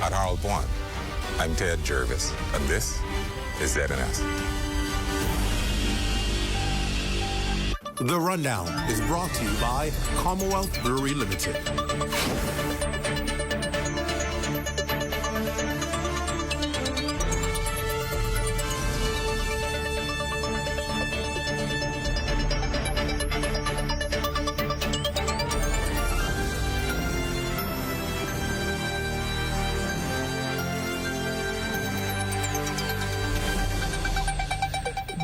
at Harold One. I'm Ted Jervis, and this is ZNS. The Rundown is brought to you by Commonwealth Brewery Limited.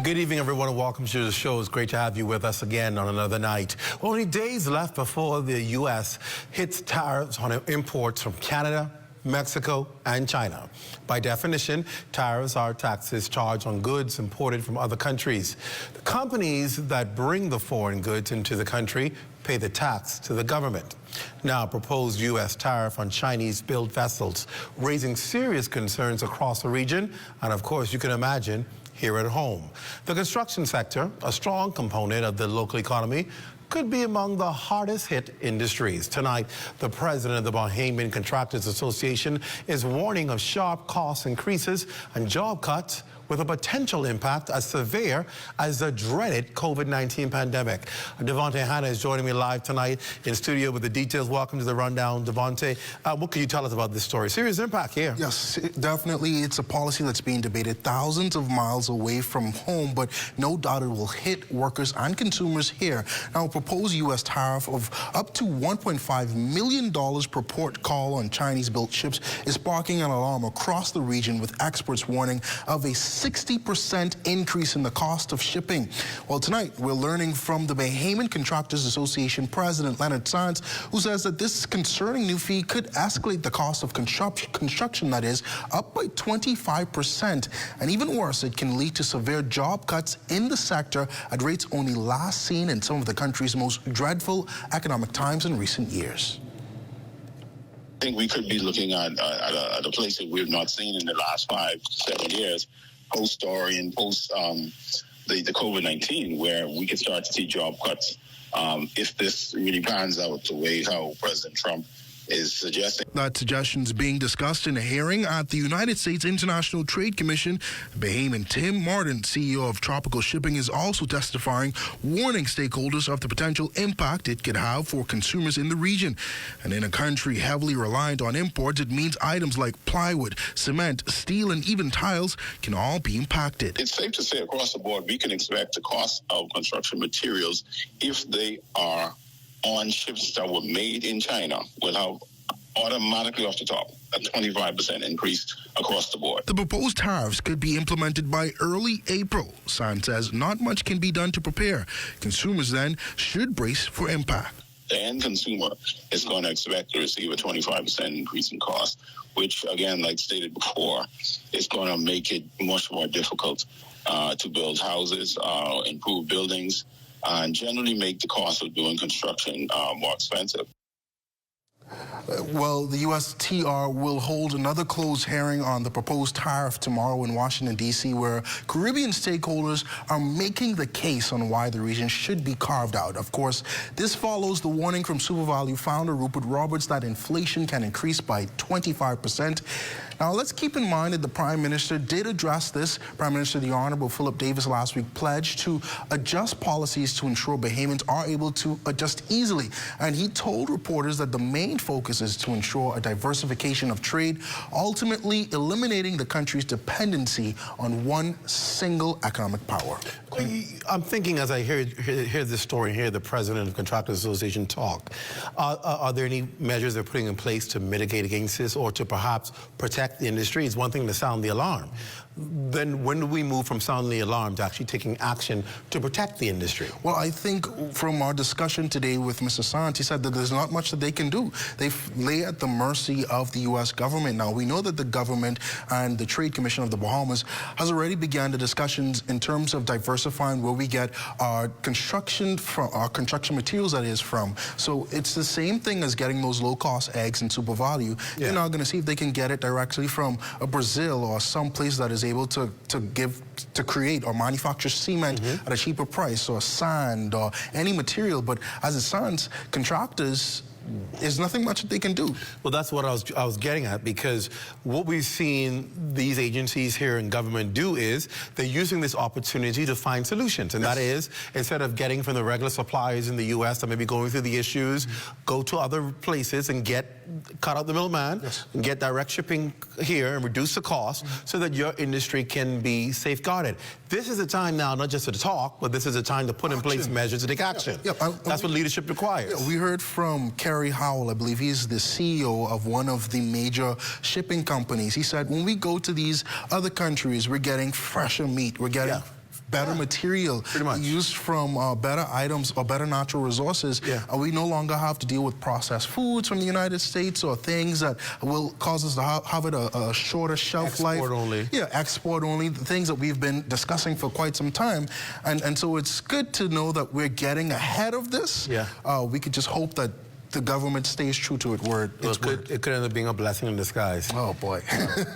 Good evening, everyone, and welcome to the show. It's great to have you with us again on another night. Only days left before the U.S. hits tariffs on imports from Canada, Mexico, and China. By definition, tariffs are taxes charged on goods imported from other countries. The companies that bring the foreign goods into the country pay the tax to the government. Now, a proposed U.S. tariff on Chinese-built vessels, raising serious concerns across the region, and of course, you can imagine, here at home. The construction sector, a strong component of the local economy, could be among the hardest hit industries. Tonight, the president of the Bahamian Contractors Association is warning of sharp cost increases and job cuts with a potential impact as severe as the dreaded COVID-19 pandemic. Devontae Hanna is joining me live tonight in studio with the details. Welcome to the Rundown, Devontae. What can you tell us about this story? Serious impact here. Yes, definitely. It's a policy that's being debated thousands of miles away from home, but no doubt it will hit workers and consumers here. Now, a proposed U.S. tariff of up to $1.5 million per port call on Chinese-built ships is sparking an alarm across the region, with experts warning of a 60% increase in the cost of shipping. Well, tonight we're learning from the Bahamian Contractors Association President Leonard Sands, who says that this concerning new fee could escalate the cost of construction, that is, up by 25%. And even worse, it can lead to severe job cuts in the sector at rates only last seen in some of the country's most dreadful economic times in recent years. I think we could be looking at a place that we've not seen in the last 5-7 years, post-story and post the COVID-19, where we could start to see job cuts if this really pans out the way how President Trump is suggesting. That suggestion is being discussed in a hearing at the United States International Trade Commission. Bahamian Tim Martin, CEO of Tropical Shipping, is also testifying, warning stakeholders of the potential impact it could have for consumers in the region. And in a country heavily reliant on imports, it means items like plywood, cement, steel, and even tiles can all be impacted. It's safe to say across the board we can expect the cost of construction materials, if they are on ships that were made in China, will have automatically off the top a 25% increase across the board. The proposed tariffs could be implemented by early April. San says not much can be done to prepare. Consumers then should brace for impact. The end consumer is going to expect to receive a 25% increase in cost, which, again, like stated before, is going to make it much more difficult to build houses, improve buildings, and generally make the cost of doing construction more expensive. Well, the USTR will hold another closed hearing on the proposed tariff tomorrow in Washington, D.C., where Caribbean stakeholders are making the case on why the region should be carved out. Of course, this follows the warning from SuperValue founder Rupert Roberts that inflation can increase by 25%. Now, let's keep in mind that the Prime Minister did address this. Prime Minister the Honorable Philip Davis last week pledged to adjust policies to ensure Bahamians are able to adjust easily. And he told reporters that the main focus is to ensure a diversification of trade, ultimately eliminating the country's dependency on one single economic power. I'm thinking, as I hear this story, hear the president of Contractors Association talk, are there any measures they're putting in place to mitigate against this, or to perhaps protect the industry? It's one thing to sound the alarm. Then when do we move from sounding the alarm to actually taking action to protect the industry? Well, I think from our discussion today with Mr. Sant, he said that there's not much that they can do. They lay at the mercy of the U.S. government. Now, we know that the government and the Trade Commission of the Bahamas has already begun the discussions in terms of diversifying where we get our construction materials, that is, from. So it's the same thing as getting those low-cost eggs in SuperValue. Yeah. They're now going to see if they can get it directly from Brazil or some place that is able to create or manufacture cement at a cheaper price, or sand, or any material. But as it stands, contractors there's nothing much that they can do. Well, that's what I was getting at, because what we've seen these agencies here in government do is they're using this opportunity to find solutions. And that is, instead of getting from the regular suppliers in the U.S. that may be going through the issues, go to other places and cut out the middleman, and get direct shipping here and reduce the cost so that your industry can be safeguarded. This is a time now, not just to talk, but this is a time to put in place measures to take action. That's what leadership requires. We heard from Kerry Howell, I believe he's the CEO of one of the major shipping companies. He said, when we go to these other countries, we're getting fresher meat, we're getting better material used from better items or better natural resources. We no longer have to deal with processed foods from the United States or things that will cause us to have it a shorter shelf life. Export only. Yeah, export only, the things that we've been discussing for quite some time. And so it's good to know that we're getting ahead of this. We could just hope that the government stays true to its word. It could end up being a blessing in disguise. Oh, boy.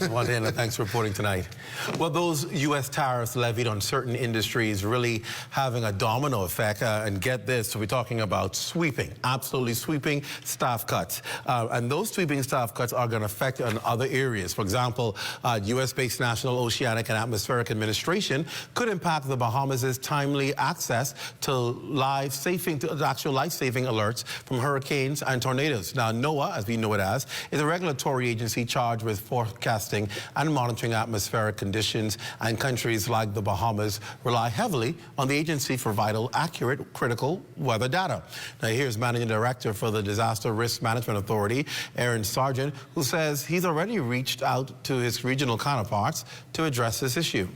Wandana, thanks for reporting tonight. Well, those U.S. tariffs levied on certain industries really having a domino effect. And get this, so we're talking about sweeping, absolutely sweeping staff cuts. And those sweeping staff cuts are going to affect on other areas. For example, U.S.-based National Oceanic and Atmospheric Administration could impact the Bahamas' timely access to actual life-saving alerts from hurricanes and tornadoes. Now, NOAA, as we know it as, is a regulatory agency charged with forecasting and monitoring atmospheric conditions, and countries like the Bahamas rely heavily on the agency for vital, accurate, critical weather data. Now, here's Managing Director for the Disaster Risk Management Authority, Aaron Sargent, who says he's already reached out to his regional counterparts to address this issue.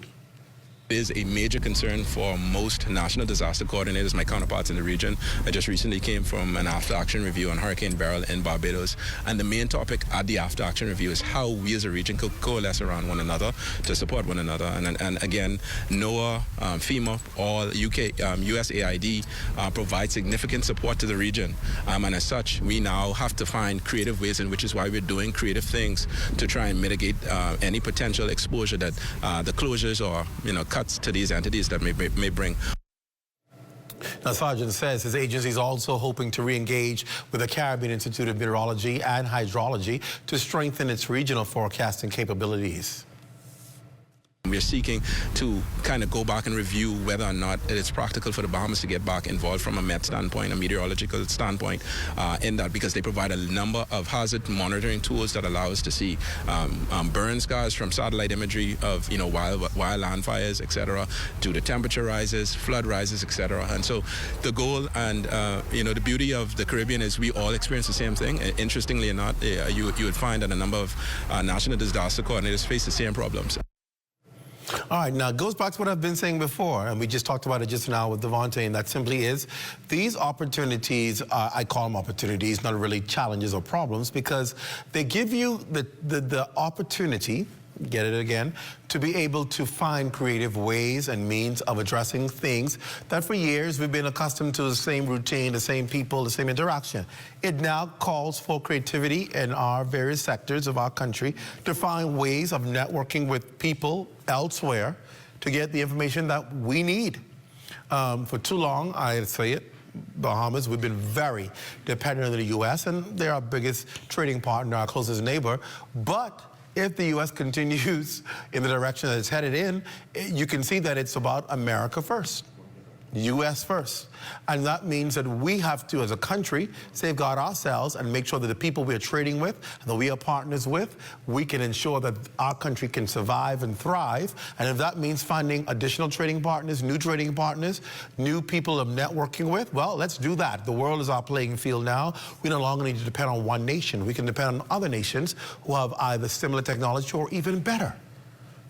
Is a major concern for most national disaster coordinators, my counterparts in the region. I just recently came from an after-action review on Hurricane Beryl in Barbados, and the main topic at the after-action review is how we as a region could coalesce around one another to support one another. And again, NOAA, FEMA, all USAID provide significant support to the region. And as such, we now have to find creative ways, and which is why we're doing creative things to try and mitigate any potential exposure that the closures or cuts to these entities that may bring. Now, Sargent says his agency is also hoping to re-engage with the Caribbean Institute of Meteorology and Hydrology to strengthen its regional forecasting capabilities. We're seeking to kind of go back and review whether or not it is practical for the Bahamas to get back involved from a Met standpoint, a meteorological standpoint, in that, because they provide a number of hazard monitoring tools that allow us to see burn scars from satellite imagery of wild land fires, etc., to the temperature rises, flood rises, etc. And so the goal and the beauty of the Caribbean is we all experience the same thing. Interestingly enough, you would find that a number of national disaster coordinators face the same problems. All right, now it goes back to what I've been saying before, and we just talked about it just now with Devontae, and that simply is these opportunities, I call them opportunities, not really challenges or problems, because they give you the opportunity, get it again, to be able to find creative ways and means of addressing things that for years we've been accustomed to, the same routine, the same people, the same interaction. It now calls for creativity in our various sectors of our country to find ways of networking with people elsewhere to get the information that we need. For too long, I say it, Bahamas, we've been very dependent on the U.S., and they're our biggest trading partner, our closest neighbor. But if the U.S. continues in the direction that it's headed in, you can see that it's about America first, U.S. first. And that means that we have to, as a country, safeguard ourselves and make sure that the people we are trading with, and that we are partners with, we can ensure that our country can survive and thrive. And if that means finding additional trading partners, new people of networking with, well, let's do that. The world is our playing field now. We no longer need to depend on one nation. We can depend on other nations who have either similar technology or even better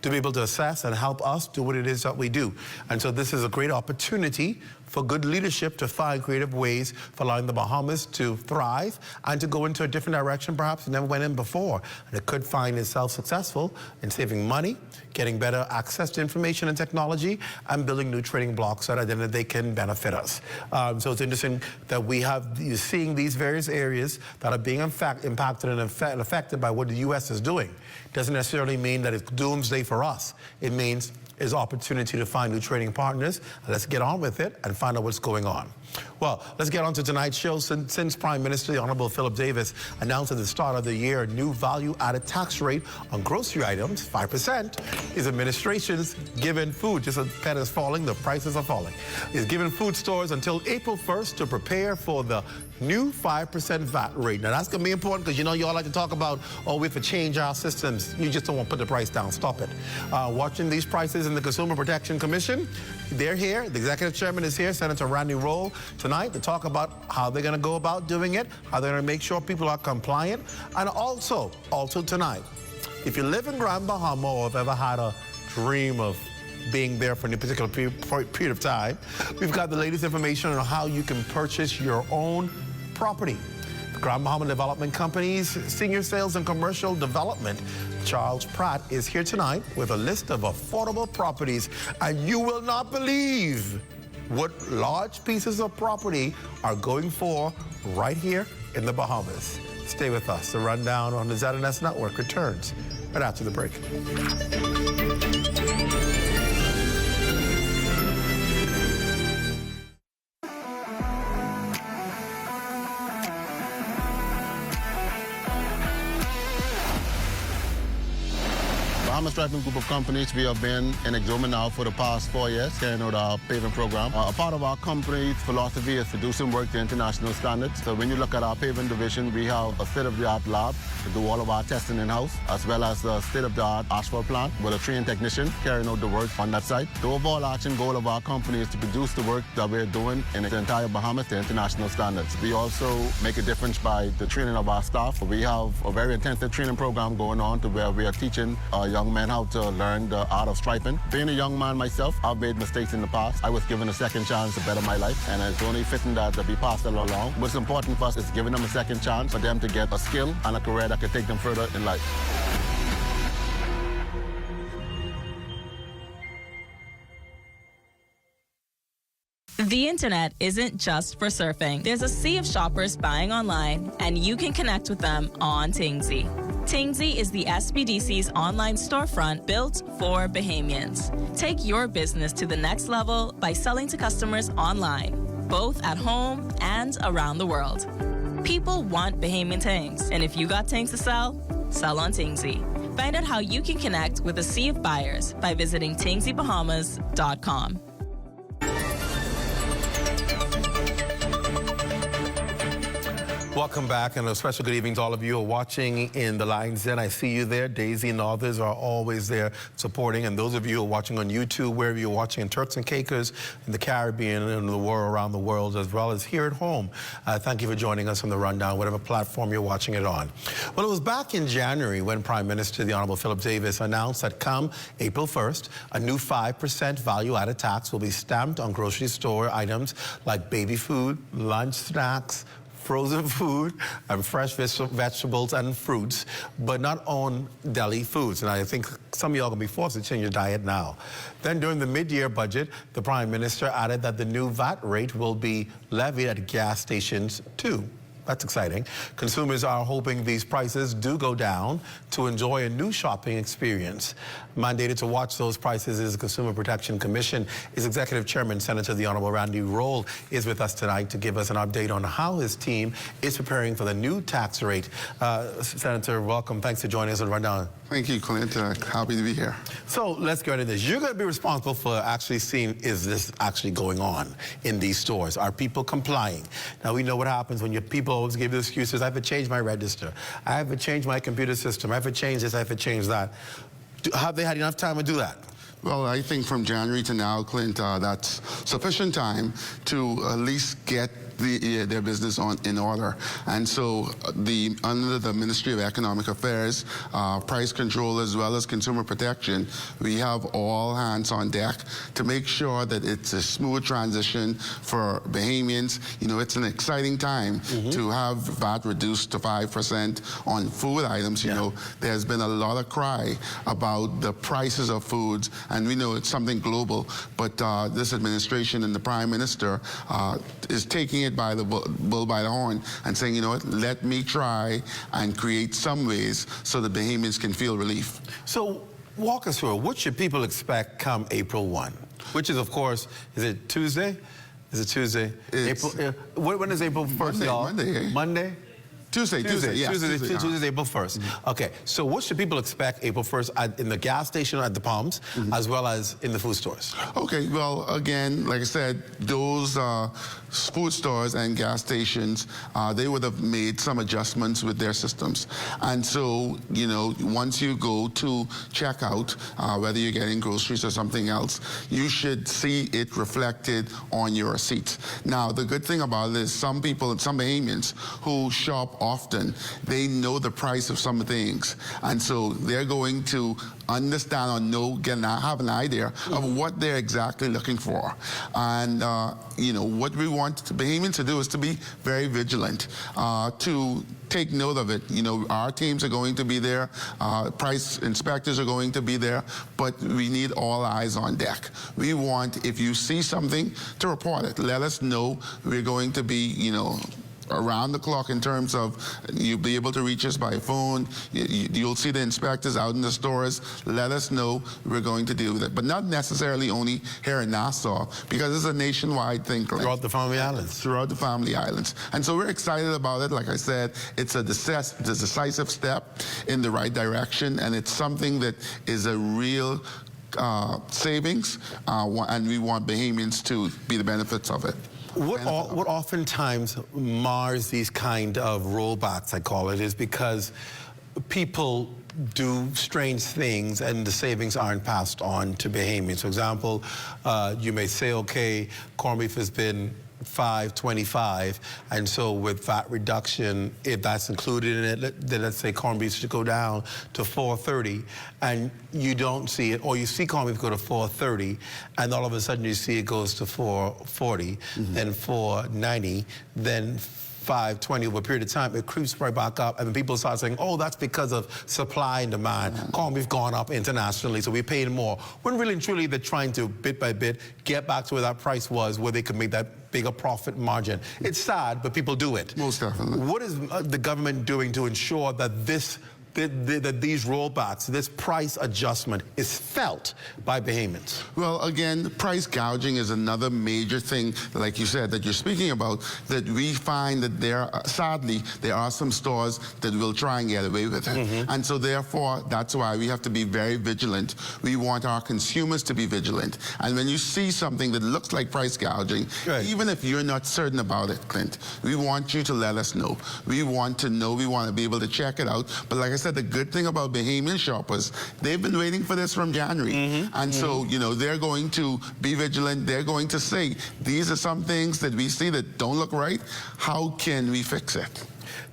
to be able to assess and help us do what it is that we do. And so this is a great opportunity for good leadership to find creative ways for allowing the Bahamas to thrive and to go into a different direction perhaps it never went in before. And it could find itself successful in saving money, getting better access to information and technology, and building new trading blocks that then they can benefit us. So it's interesting that you're seeing these various areas that are being impacted and affected by what the U.S. is doing. Doesn't necessarily mean that it's doomsday for us. It means there's opportunity to find new trading partners. Let's get on with it and find out what's going on. Well, let's get on to tonight's show. Since Prime Minister, the Honorable Philip Davis, announced at the start of the year a new value-added tax rate on grocery items, 5%, his administration's given food, just as the pen is falling, the prices are falling, is giving food stores until April 1st to prepare for the new 5% VAT rate. Now, that's going to be important because, you know, you all like to talk about, oh, we have to change our systems. You just don't want to put the price down. Stop it. Watching these prices in the Consumer Protection Commission, they're here. The executive chairman is here, Senator Randy Roll, tonight to talk about how they're going to go about doing it, how they're going to make sure people are compliant. And also tonight, if you live in Grand Bahama or have ever had a dream of being there for any particular period of time, we've got the latest information on how you can purchase your own property. The Grand Bahama Development Company's Senior Sales and Commercial Development, Charles Pratt, is here tonight with a list of affordable properties, and you will not believe what large pieces of property are going for right here in the Bahamas. Stay with us. The rundown on the ZNS Network returns right after the break. Bahamas Striping Group of companies, we have been in Exoma now for the past 4 years, carrying out our paving program. A part of our company's philosophy is to do some work to international standards. So when you look at our paving division, we have a state-of-the-art lab to do all of our testing in-house, as well as a state-of-the-art asphalt plant with a trained technician carrying out the work on that site. The overarching goal of our company is to produce the work that we're doing in the entire Bahamas to international standards. We also make a difference by the training of our staff. We have a very intensive training program going on to where we are teaching young men how to learn the art of striping. Being a young man myself, I've made mistakes in the past. I was given a second chance to better my life, and it's only fitting that we pass it along. What's important for us is giving them a second chance for them to get a skill and a career that can take them further in life. The internet isn't just for surfing. There's a sea of shoppers buying online, and you can connect with them on Tingsy. Tingsy is the SBDC's online storefront built for Bahamians. Take your business to the next level by selling to customers online, both at home and around the world. People want Bahamian things, and if you got things to sell, sell on Tingsy. Find out how you can connect with a sea of buyers by visiting tingsybahamas.com. Welcome back, and a special good evening to all of you who are watching in the lines in. I see you there. Daisy and others are always there supporting, and those of you who are watching on YouTube, wherever you're watching in Turks and Caicos, in the Caribbean, and the world, around the world, as well as here at home, thank you for joining us on the Rundown, whatever platform you're watching it on. Well, it was back in January when Prime Minister, the Honorable Philip Davis, announced that come April 1st, a new 5% value-added tax will be stamped on grocery store items like baby food, lunch snacks, frozen food, and fresh vegetables and fruits, but not on deli foods. And I think some of y'all are going to be forced to change your diet now. Then during the mid-year budget, the Prime Minister added that the new VAT rate will be levied at gas stations too. That's exciting. Consumers are hoping these prices do go down to enjoy a new shopping experience. Mandated to watch those prices is the Consumer Protection Commission. Its Executive Chairman, Senator the Honorable Randy Roll, is with us tonight to give us an update on how his team is preparing for the new tax rate. Senator, welcome. Thanks for joining us on Rundown. Thank you, Clint. Happy to be here. So let's get into this. You're going to be responsible for actually seeing, is this actually going on in these stores? Are people complying? Now, we know what happens when your people always give you excuses. I have to change my register. I have to change my computer system. I have to change this. I have to change that. Have they had enough time to do that? Well, I think from January to now, Clint, that's sufficient time to at least get their business in order. And so under the Ministry of Economic Affairs, Price Control, as well as Consumer Protection, we have all hands on deck to make sure that it's a smooth transition for Bahamians. You know, it's an exciting time to have VAT reduced to 5% on food items. You know, there's been a lot of cry about the prices of foods, and we know it's something global, but this administration and the Prime Minister is taking it by the bull by the horn and saying, you know what, let me try and create some ways so the Bahamians can feel relief. So walk us through, what should people expect come April 1? Which is, of course, is it Tuesday? Is it Tuesday? It's When is April 1st, y'all? Monday. Monday? Tuesday, yeah. Tuesday, April 1st. Okay, so what should people expect April 1st in the gas station at the Palms, as well as in the food stores? Okay, well, again, like I said, those food stores and gas stations, they would have made some adjustments with their systems. And so, you know, once you go to checkout, whether you're getting groceries or something else, you should see it reflected on your receipt. Now, the good thing about it is some people, some Bahamians who shop often, they know the price of some things. And so they're going to understand or have an idea of what they're exactly looking for. And, you know, what we want Bahamians to do is to be very vigilant, to take note of it. You know, our teams are going to be there, price inspectors are going to be there, but we need all eyes on deck. We want, if you see something, to report it. Let us know. We're going to be, you know, around the clock in terms of you'll be able to reach us by phone. You'll see the inspectors out in the stores. Let us know. We're going to deal with it. But not necessarily only here in Nassau, because it's a nationwide thing. Throughout the Family Islands. Throughout the Family Islands. And so we're excited about it. Like I said, it's a decisive step in the right direction, and it's something that is a real savings, and we want Bahamians to be the benefits of it. What oftentimes mars these kind of rollbacks, I call it, is because people do strange things and the savings aren't passed on to Bahamians. For example, you may say, okay, corned beef has been $5.25, and so with VAT reduction, if that's included in it, then let's say corned beef should go down to $4.30, and you don't see it, or you see corned beef go to $4.30, and all of a sudden you see it goes to $4.40, then $4.90, then $5.20 over a period of time, it creeps right back up, and then people start saying, oh, that's because of supply and demand. Corn beef gone up internationally, so we're paying more. When really and truly they're trying to, bit by bit, get back to where that price was, where they could make that bigger profit margin. It's sad, but people do it. Most definitely. What is the government doing to ensure that that these rollbacks, this price adjustment is felt by Bahamians? Well, again, price gouging is another major thing, like you said, that you're speaking about, that we find that sadly, there are some stores that will try and get away with it. And so therefore, that's why we have to be very vigilant. We want our consumers to be vigilant. And when you see something that looks like price gouging, even if you're not certain about it, Clint, we want you to let us know. We want to know, we want to be able to check it out. But like I said, the good thing about Bahamian shoppers, they've been waiting for this from January. And so, you know, they're going to be vigilant. They're going to say, these are some things that we see that don't look right. How can we fix it?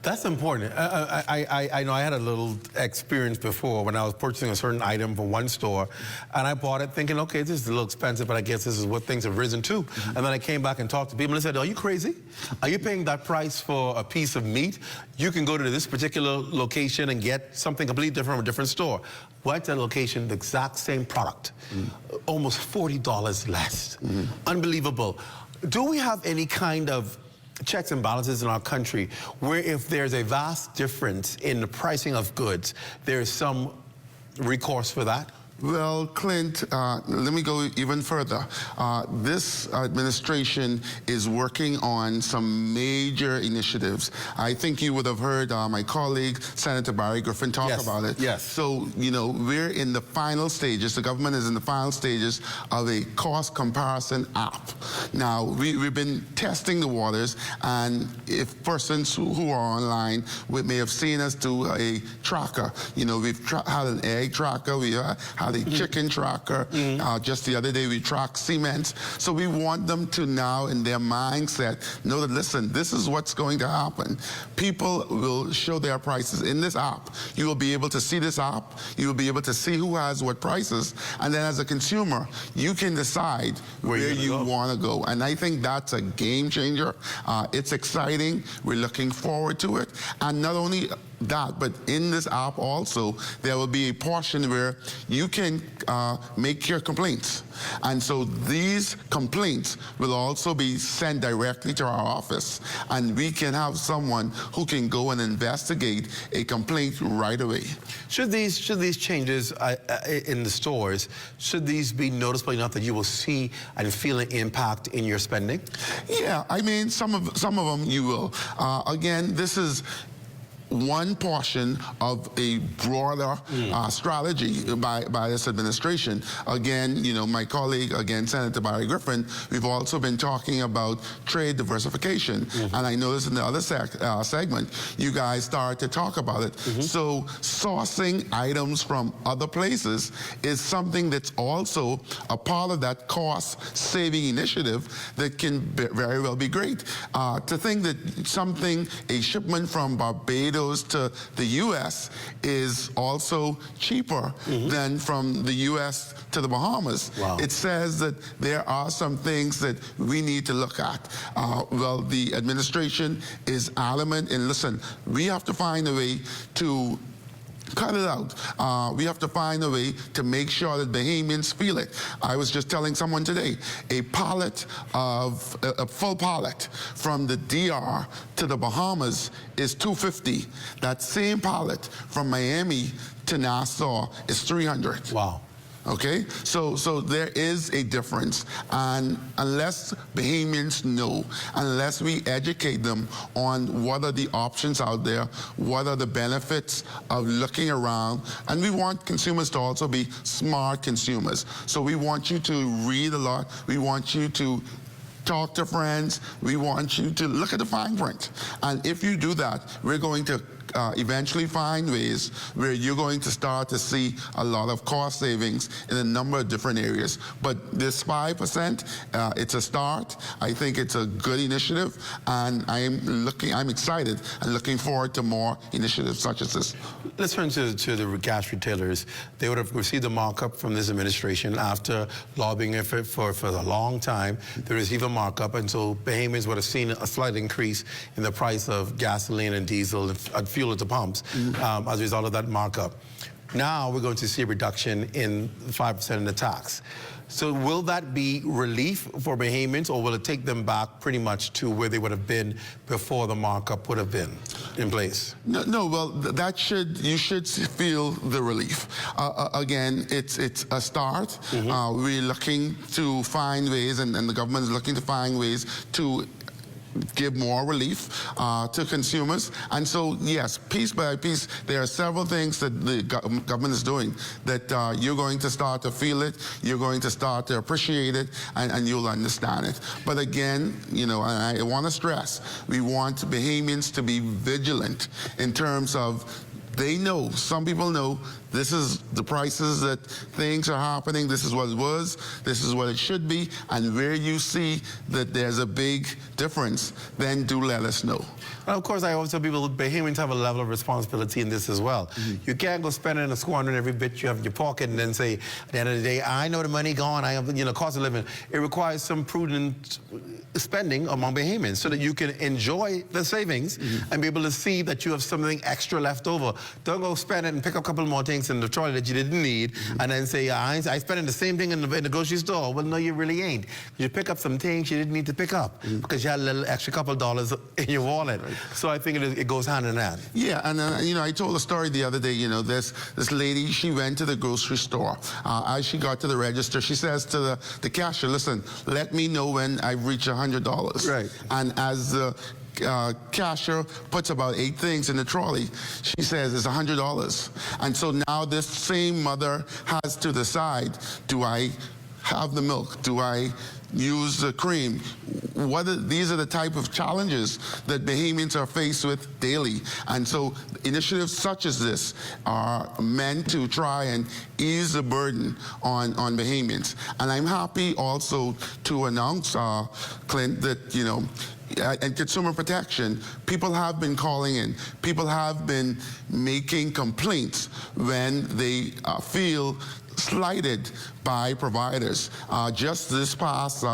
That's important. I know I had a little experience before when I was purchasing a certain item from one store, and I bought it thinking, okay, this is a little expensive, but I guess this is what things have risen to. And then I came back and talked to people and said, are you crazy? Are you paying that price for a piece of meat? You can go to this particular location and get something completely different from a different store. Went to that location, the exact same product, almost $40 less. Unbelievable. Do we have any kind of checks and balances in our country where if there's a vast difference in the pricing of goods, there's some recourse for that? Well, Clint, let me go even further. This administration is working on some major initiatives. I think you would have heard my colleague, Senator Barry Griffin, talk about it. Yes. So, you know, we're in the final stages. The government is in the final stages of a cost comparison app. Now, we've been testing the waters, and if persons who are online may have seen us do a tracker. You know, we've had an egg tracker, we had a chicken tracker. Just the other day, we tracked cements. So we want them to now, in their mindset, know that, listen, this is what's going to happen. People will show their prices in this app. You will be able to see this app. You will be able to see who has what prices. And then as a consumer, you can decide where you want to go. And I think that's a game changer. It's exciting. We're looking forward to it. And not only that, but in this app also, there will be a portion where you can make your complaints. And so these complaints will also be sent directly to our office, and we can have someone who can go and investigate a complaint right away. Should these changes in the stores, should these be noticeable enough that you will see and feel an impact in your spending? Yeah, I mean, some of them you will. Again, this is one portion of a broader strategy by this administration. Again, you know, my colleague, again, Senator Barry Griffin, we've also been talking about trade diversification. And I noticed in the other segment, you guys started to talk about it. So sourcing items from other places is something that's also a part of that cost-saving initiative that can very well be great. To think that a shipment from Barbados to the U.S. is also cheaper than from the U.S. to the Bahamas. Wow. It says that there are some things that we need to look at. Well, the administration is adamant, and listen, we have to find a way to cut it out. We have to find a way to make sure that Bahamians feel it. I was just telling someone today, a full pallet from the DR to the Bahamas is $250. That same pallet from Miami to Nassau is $300. Wow. Okay, so there is a difference, and unless Bahamians know, unless we educate them on what are the options out there, what are the benefits of looking around, and we want consumers to also be smart consumers. So we want you to read a lot, we want you to talk to friends, we want you to look at the fine print, and if you do that, we're going to eventually find ways where you're going to start to see a lot of cost savings in a number of different areas. But this 5%, it's a start. I think it's a good initiative, and I'm excited and looking forward to more initiatives such as this. Let's turn to the gas retailers. They would have received a markup from this administration after lobbying for a long time. They received a markup, and so Bahamians would have seen a slight increase in the price of gasoline and diesel and fuel at the pumps as a result of that markup. Now we're going to see a reduction in 5% in the tax. So will that be relief for Bahamians, or will it take them back pretty much to where they would have been before the markup would have been in place? No, well, you should feel the relief. Again, it's a start. We're looking to find ways, and the government is looking to find ways to give more relief to consumers. And so, yes, piece by piece, there are several things that the government is doing that you're going to start to feel it, you're going to start to appreciate it, and you'll understand it. But again, you know, and I want to stress, we want Bahamians to be vigilant in terms of they know, some people know, this is the prices that things are happening, this is what it was, this is what it should be, and where you see that there's a big difference, then do let us know. And of course, I always tell people, Bahamians have a level of responsibility in this as well. You can't go spending and squandering every bit you have in your pocket and then say, at the end of the day, I know the money gone, I have, you know, cost of living. It requires some prudent spending among Bahamians so that you can enjoy the savings and be able to see that you have something extra left over. Don't go spend it and pick up a couple more things in the trolley that you didn't need and then say, I spent the same thing in the grocery store. Well, no, you really ain't. You pick up some things you didn't need to pick up because you had a little extra couple of dollars in your wallet. So I think it goes hand in hand. Yeah, and you know, I told a story the other day, you know, this lady, she went to the grocery store. As she got to the register, she says to the cashier, listen, let me know when I reach $100. Right. And as the cashier puts about 8 things in the trolley, she says it's $100. And so now this same mother has to decide, do I have the milk? Do I use the cream? These are the type of challenges that Bahamians are faced with daily. And so initiatives such as this are meant to try and ease the burden on Bahamians. And I'm happy also to announce, Clint, that, you know, and consumer protection, people have been calling in. People have been making complaints when they feel slighted by providers. Just this past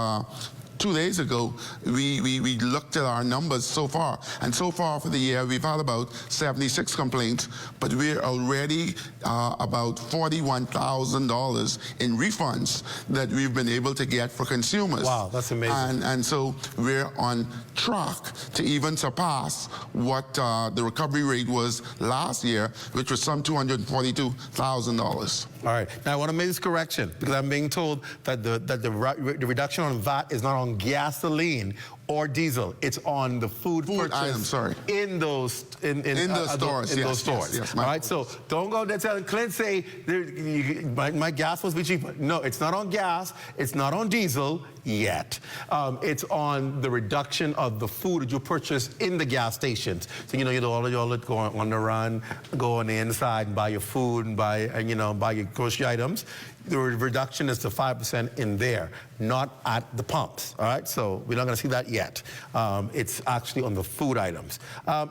2 days ago, we looked at our numbers so far. And so far for the year, we've had about 76 complaints, but we're already about $41,000 in refunds that we've been able to get for consumers. Wow, that's amazing. And so we're on track to even surpass what the recovery rate was last year, which was some $242,000. All right. Now, I want to make this correction because I'm being told that the reduction on VAT is not on gasoline or diesel. It's on the food purchase items, sorry. in those stores. Yes, all right. So don't go there telling Clint say my gas must be cheaper. No, it's not on gas. It's not on diesel yet. It's on the reduction of the food that you purchase in the gas stations. So you know all of y'all that go on the run, go on the inside and buy your food and buy your grocery items. The reduction is to 5% in there, not at the pumps, all right? So we're not going to see that yet. It's actually on the food items.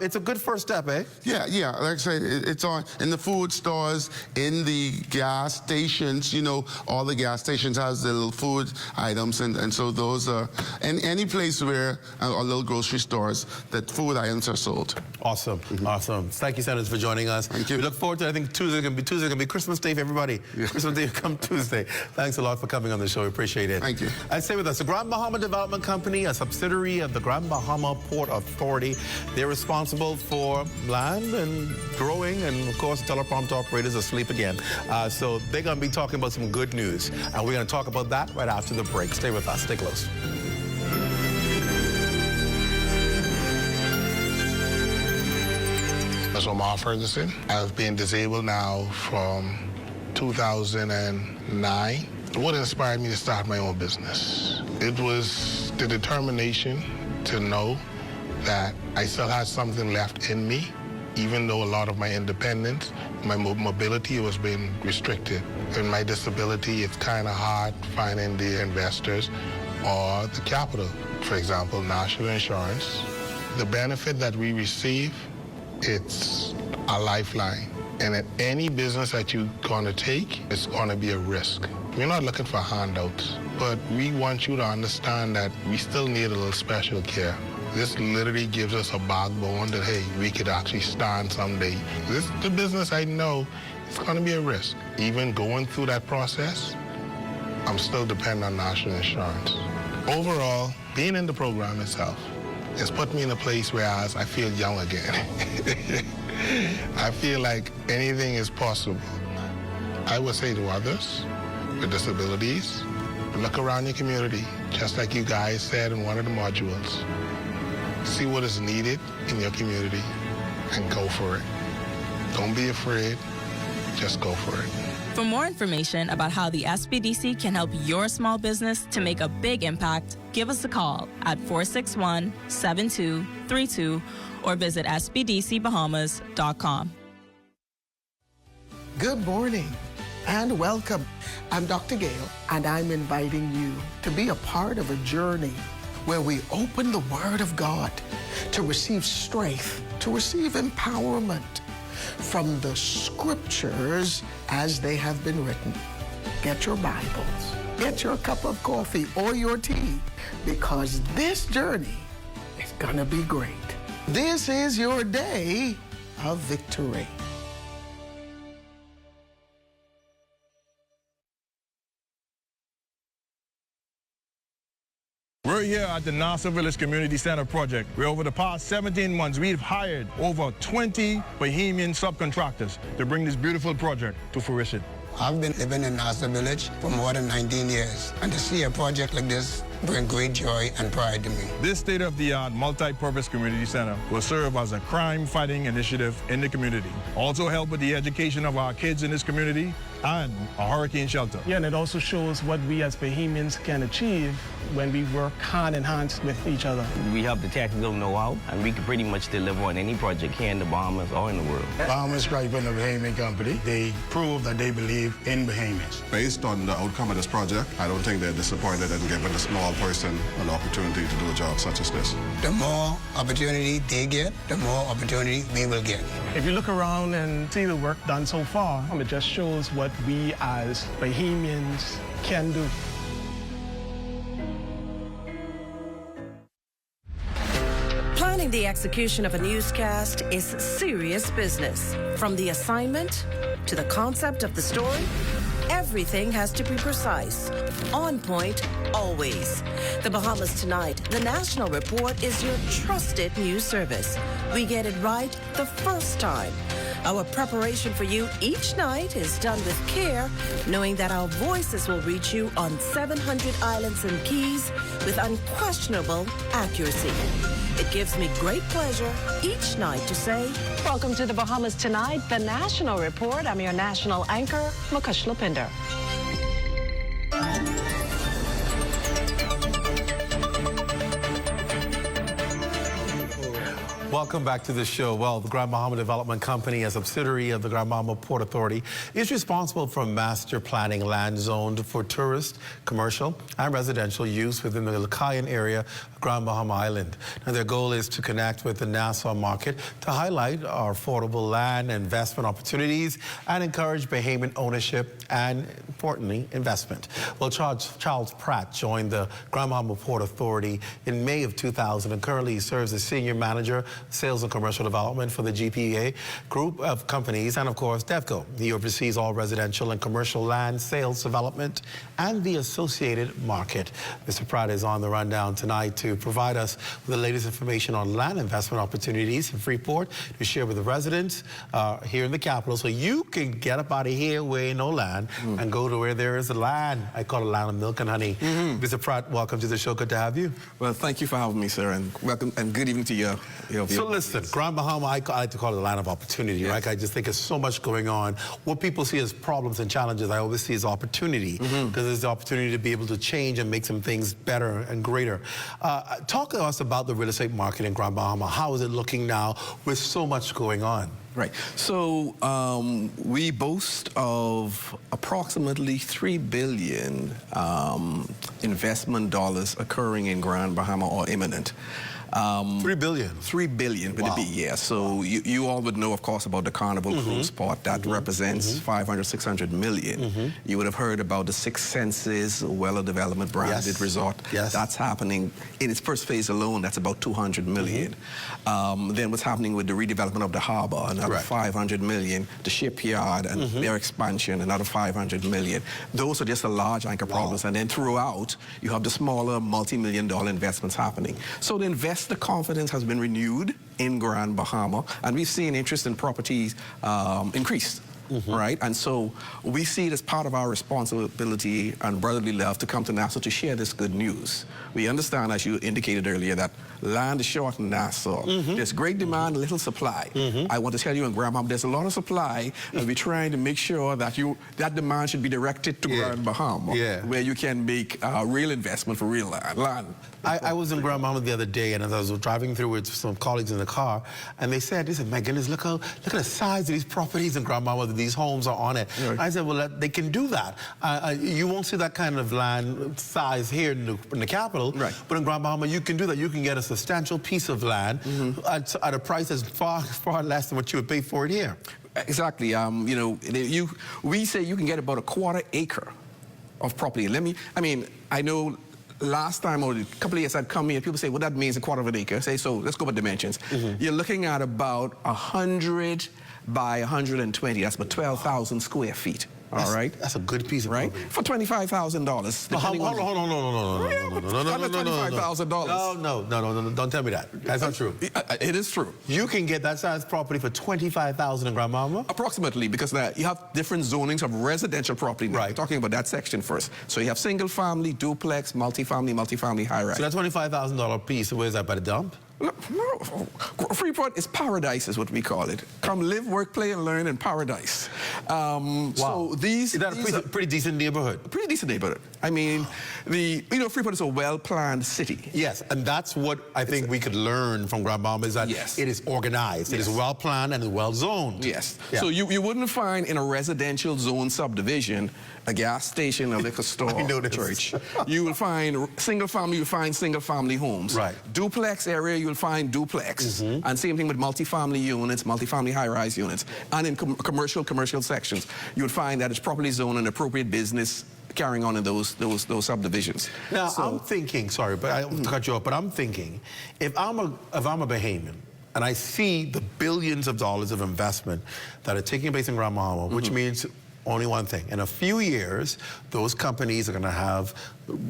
It's a good first step, eh? Yeah. Like I said, it's on in the food stores, in the gas stations. You know, all the gas stations has the little food items, and so those are, and any place where, or little grocery stores, that food items are sold. Awesome, awesome. Thank you, Senators, for joining us. Thank you. We look forward to, I think Tuesday's going to be Christmas Day for everybody. Yeah. Christmas Day come Tuesday. Thanks a lot for coming on the show. We appreciate it. Thank you. And stay with us. The Grand Bahama Development Company, a subsidiary of the Grand Bahama Port Authority. They're responsible for land and growing, and of course, teleprompter operators asleep again. So they're going to be talking about some good news. And we're going to talk about that right after the break. Stay with us. Stay close. That's Omar Ferguson. I've been disabled now from 2009. What inspired me to start my own business? It was the determination to know that I still had something left in me, even though a lot of my independence, my mobility was being restricted. In my disability, it's kind of hard finding the investors or the capital. For example, national insurance. The benefit that we receive, it's a lifeline. And at any business that you're going to take, it's going to be a risk. We're not looking for handouts, but we want you to understand that we still need a little special care. This literally gives us a backbone that, hey, we could actually stand someday. This is the business I know it's going to be a risk. Even going through that process, I'm still dependent on national insurance. Overall, being in the program itself has put me in a place where I feel young again. I feel like anything is possible. I would say to others with disabilities, look around your community, just like you guys said in one of the modules. See what is needed in your community and go for it. Don't be afraid, just go for it. For more information about how the SBDC can help your small business to make a big impact, give us a call at 461-7232 or visit sbdcbahamas.com. Good morning and welcome. I'm Dr. Gale, and I'm inviting you to be a part of a journey where we open the Word of God to receive strength, to receive empowerment from the Scriptures as they have been written. Get your Bibles, get your cup of coffee or your tea, because this journey is gonna be great. This is your day of victory. We're here at the Nassau Village Community Center project, where over the past 17 months, we've hired over 20 Bahamian subcontractors to bring this beautiful project to fruition. I've been living in Nassau Village for more than 19 years, and to see a project like this bring great joy and pride to me. This state-of-the-art multi-purpose community center will serve as a crime-fighting initiative in the community. Also help with the education of our kids in this community and a hurricane shelter. Yeah, and it also shows what we as Bahamians can achieve when we work hand in hand with each other. We have the technical know-how, and we can pretty much deliver on any project here in the Bahamas or in the world. Bahamas Stripe and the Bahamian Company, they prove that they believe in Bahamians. Based on the outcome of this project, I don't think they're disappointed in giving a small person an opportunity to do a job such as this. The more opportunity they get, the more opportunity we will get. If you look around and see the work done so far, it just shows what we as Bahamians can do. The execution of a newscast is serious business. From the assignment to the concept of the story, everything has to be precise, on point, always. The Bahamas Tonight, the National Report, is your trusted news service. We get it right the first time. Our preparation for you each night is done with care, knowing that our voices will reach you on 700 islands and keys with unquestionable accuracy. It gives me great pleasure each night to say, welcome to the Bahamas Tonight, the National Report. I'm your national anchor, Makush Lopinder. Welcome back to the show. Well, the Grand Bahama Development Company, a subsidiary of the Grand Bahama Port Authority, is responsible for master planning land zoned for tourist, commercial, and residential use within the Lakayan area of Grand Bahama Island. Now, their goal is to connect with the Nassau market to highlight our affordable land investment opportunities and encourage Bahamian ownership and, importantly, investment. Well, Charles Pratt joined the Grand Bahama Port Authority in May of 2000 and currently serves as Senior Manager, Sales and Commercial Development for the GPA group of companies and, of course, DevCo. He oversees all residential and commercial land sales development and the associated market. Mr. Pratt is on the rundown tonight to provide us with the latest information on land investment opportunities in Freeport to share with the residents here in the capital, so you can get up out of here where ain't no land and go to where there is a land. I call it land of milk and honey. Mr. Pratt, welcome to the show. Good to have you. Well, thank you for having me, sir, and welcome and good evening to you. So listen, Grand Bahama, I like to call it a land of opportunity, right? I just think there's so much going on. What people see as problems and challenges, I always see as opportunity, because there's the opportunity to be able to change and make some things better and greater. Talk to us about the real estate market in Grand Bahama. How is it looking now with so much going on? Right. So we boast of approximately $3 billion investment dollars occurring in Grand Bahama or imminent. $3 billion? $3 billion with a B, yeah. So you all would know, of course, about the Carnival Cruise Port. That represents 500, 600 million. You would have heard about the Six Senses Weller Development branded resort. That's happening in its first phase alone. That's about 200 million. Then what's happening with the redevelopment of the harbor, another 500 million. The shipyard and their expansion, another 500 million. Those are just the large anchor problems. And then throughout, you have the smaller multi-million-dollar investments happening. So the investor confidence has been renewed in Grand Bahama, and we've seen interest in properties increase. Right? And so we see it as part of our responsibility and brotherly love to come to Nassau to share this good news. We understand, as you indicated earlier, that land is short in Nassau. There's great demand, little supply. I want to tell you in Grand Bahama, there's a lot of supply, and we're trying to make sure that that demand should be directed to Grand Bahama, where you can make real investment for real land. I was in Grand Bahama the other day, and as I was driving through with some colleagues in the car, and they said, my goodness, look at the size of these properties in Grand Bahama. These homes are on it. I said, well, they can do that. You won't see that kind of land size here in the capital, but in Grand Bahama, you can do that. You can get a substantial piece of land at a price that's far, far less than what you would pay for it here. Exactly. You know, we say you can get about a quarter acre of property. I know last time or a couple of years I'd come here, people say, well, that means a quarter of an acre. Say, so let's go by dimensions. You're looking at about 100 by 120. That's about 12,000 square feet. All right? That's a good piece of property. For $25,000. Hold on, no, don't tell me that. That's not true. It is true. You can get that size property for $25,000 in Grand Bahama? Approximately, because you have different zonings of residential property. We're talking about that section first. So you have single family, duplex, multifamily, high-rise. So that $25,000 piece, where's that, by the dump? No. Freeport is paradise, is what we call it. Come live, work, play, and learn in paradise. So is that a pretty decent neighborhood? Pretty decent neighborhood. I mean, Freeport is a well-planned city. Yes, and that's what I think we could learn from Grand Bahama, is that it is organized, it is well-planned, and well-zoned. Yes. So you wouldn't find in a residential zone subdivision a gas station, a liquor store, a church. You will find single family, single family homes. Duplex area, you'll find duplex. And same thing with multifamily units, multifamily high-rise units. And in commercial sections, you'll find that it's properly zoned and appropriate business carrying on in those subdivisions. Now, I'm thinking, sorry, but I cut you off, but I'm thinking, if I'm a Bahamian, and I see the billions of dollars of investment that are taking place in Grand Bahama, which means only one thing. In a few years, those companies are going to have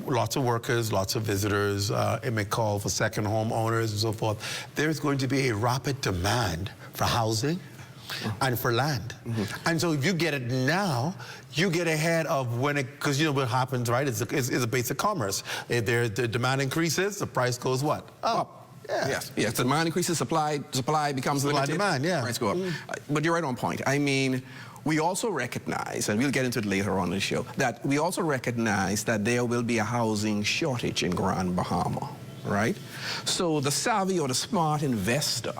lots of workers, lots of visitors. It may call for second home owners and so forth. There's going to be a rapid demand for housing and for land. And so if you get it now, you get ahead of when it, because you know what happens, right? It's a basic commerce. If the demand increases, the price goes what? Up. Yeah. Yes, demand increases, supply becomes limited. Demand, yeah. Price go up. But you're right on point. I mean, we also recognize, and we'll get into it later on in the show, that we also recognize that there will be a housing shortage in Grand Bahama, right? So the savvy or the smart investor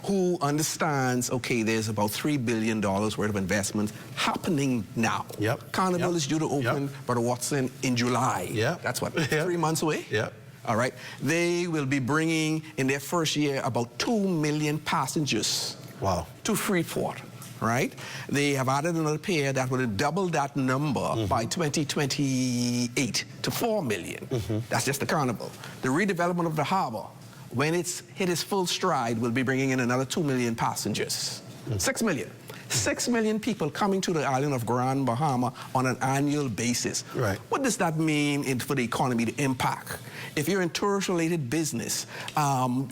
who understands, okay, there's about $3 billion worth of investments happening now. Carnival is due to open, but what's in July? That's what, 3 months away? All right. They will be bringing, in their first year, about 2 million passengers to Freeport. Right? They have added another pair that will double that number by 2028 to 4 million. That's just the Carnival. The redevelopment of the harbor, when it's hit its full stride, will be bringing in another 2 million passengers. 6 million. 6 million people coming to the island of Grand Bahama on an annual basis. Right. What does that mean for the economy, the impact? If you're in tourist-related business,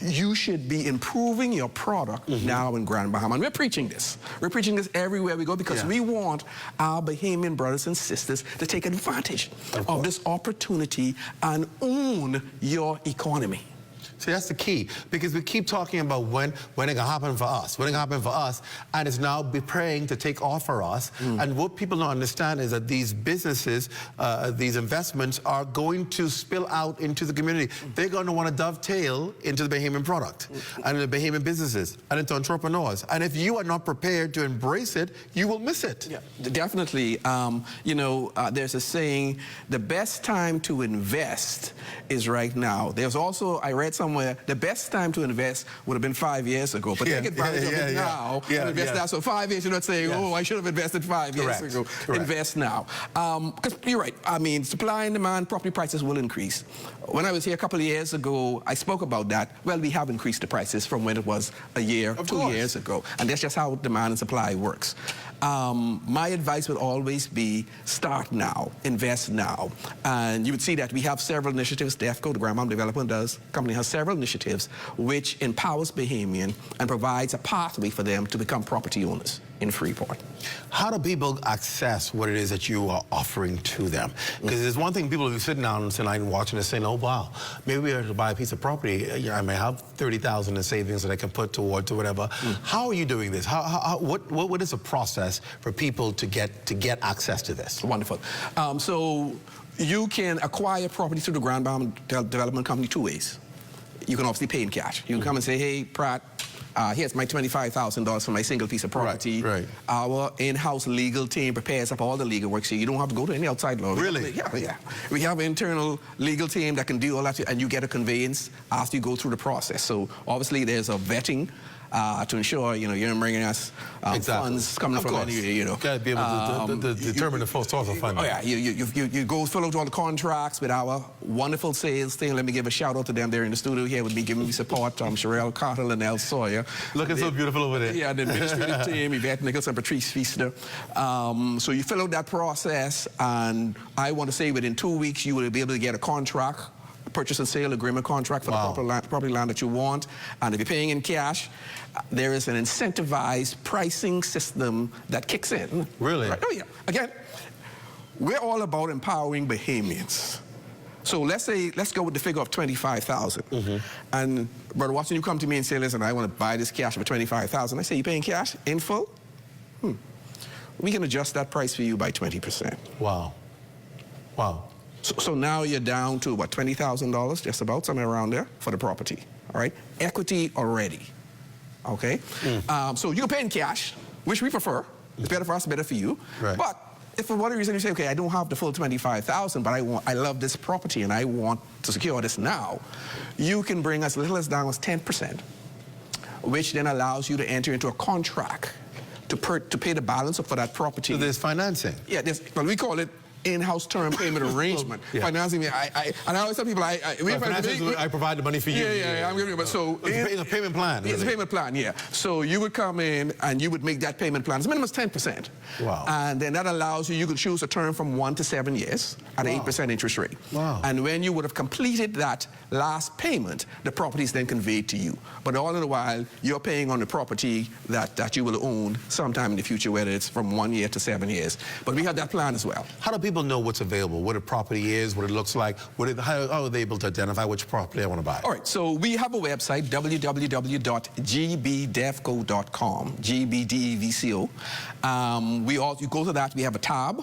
you should be improving your product now in Grand Bahama. And we're preaching this. We're preaching this everywhere we go because we want our Bahamian brothers and sisters to take advantage of this opportunity and own your economy. See, that's the key, because we keep talking about when it can happen for us, and it's now preparing to take off for us. And what people don't understand is that these businesses, these investments are going to spill out into the community. They're going to want to dovetail into the Bahamian product and the Bahamian businesses and into entrepreneurs. And if you are not prepared to embrace it, you will miss it. Yeah, definitely. You know, there's a saying, the best time to invest is right now. There's also, I read somewhere, the best time to invest would have been 5 years ago, but take advantage of it now and invest now. So 5 years, you're not saying, oh, I should have invested 5 years ago. Invest now. Because you're right. I mean, supply and demand, property prices will increase. When I was here a couple of years ago, I spoke about that. Well, we have increased the prices from when it was a year, 2 years ago. And that's just how demand and supply works. My advice would always be start now, invest now. And you would see that we have several initiatives. DEFCO, the Grand Bahama Development Company, has several initiatives which empowers Bahamian and provides a pathway for them to become property owners in Freeport. How do people access what it is that you are offering to them? Because there's one thing, people will be sitting down tonight and watching this saying, oh, wow, maybe we have to buy a piece of property. I may have $30,000 in savings that I can put towards or whatever. How are you doing this? What is the process for people to get access to this? Wonderful. So you can acquire property through the Grand Bahama Development Company 2 ways. You can obviously pay in cash. You can come and say, hey, Pratt, here's my $25,000 for my single piece of property. Our in-house legal team prepares up all the legal work, so you don't have to go to any outside law. Really? Yeah. We have an internal legal team that can do all that, and you get a conveyance after you go through the process. So obviously there's a vetting to ensure, you know, you're bringing us funds coming from any, you know. Got to be able to determine the full source of funding. Oh, yeah. You go fill out all the contracts with our wonderful sales team. Let me give a shout out to them. They're in the studio here with me, giving me support. Sherelle Carter and El Sawyer. Looking so beautiful over there. Yeah, the administrative team, Yvette Nichols and Patrice Feaster. So you fill out that process, and I want to say within 2 weeks, you will be able to get a contract, purchase and sale agreement contract for the property land that you want. And if you're paying in cash, there is an incentivized pricing system that kicks in. Really? Right? Oh, yeah. Again, we're all about empowering Bahamians. So let's go with the figure of $25,000. And Brother Watson, you come to me and say, listen, I want to buy this cash for $25,000. I say, you paying cash in full? We can adjust that price for you by 20%. Wow. Wow. So now you're down to, what, $20,000, just about, somewhere around there, for the property, all right? Equity already, okay? So you can pay in cash, which we prefer. It's better for us, better for you. Right. But if for whatever reason you say, okay, I don't have the full $25,000, but I love this property and I want to secure this now, you can bring as little as down as 10%, which then allows you to enter into a contract to pay the balance for that property. So there's financing? Yeah, well, we call it in-house term payment arrangement. Financing me, and I always tell people, I provide the money for you. Yeah, I'm giving you, but so it's a payment plan. It's a payment plan, yeah. So you would come in and you would make that payment plan. It's minimum is 10%. Wow. And then that allows you can choose a term from 1 to 7 years at 8% interest rate. Wow. And when you would have completed that last payment, the property is then conveyed to you. But all in the while, you're paying on the property that you will own sometime in the future, whether it's from 1 year to 7 years. But we have that plan as well. How do people know what's available, what a property is, what it looks like? How are they able to identify which property I want to buy? All right, so we have a website, www.gbdevco.com, GBDEVCO. You go to that, we have a tab.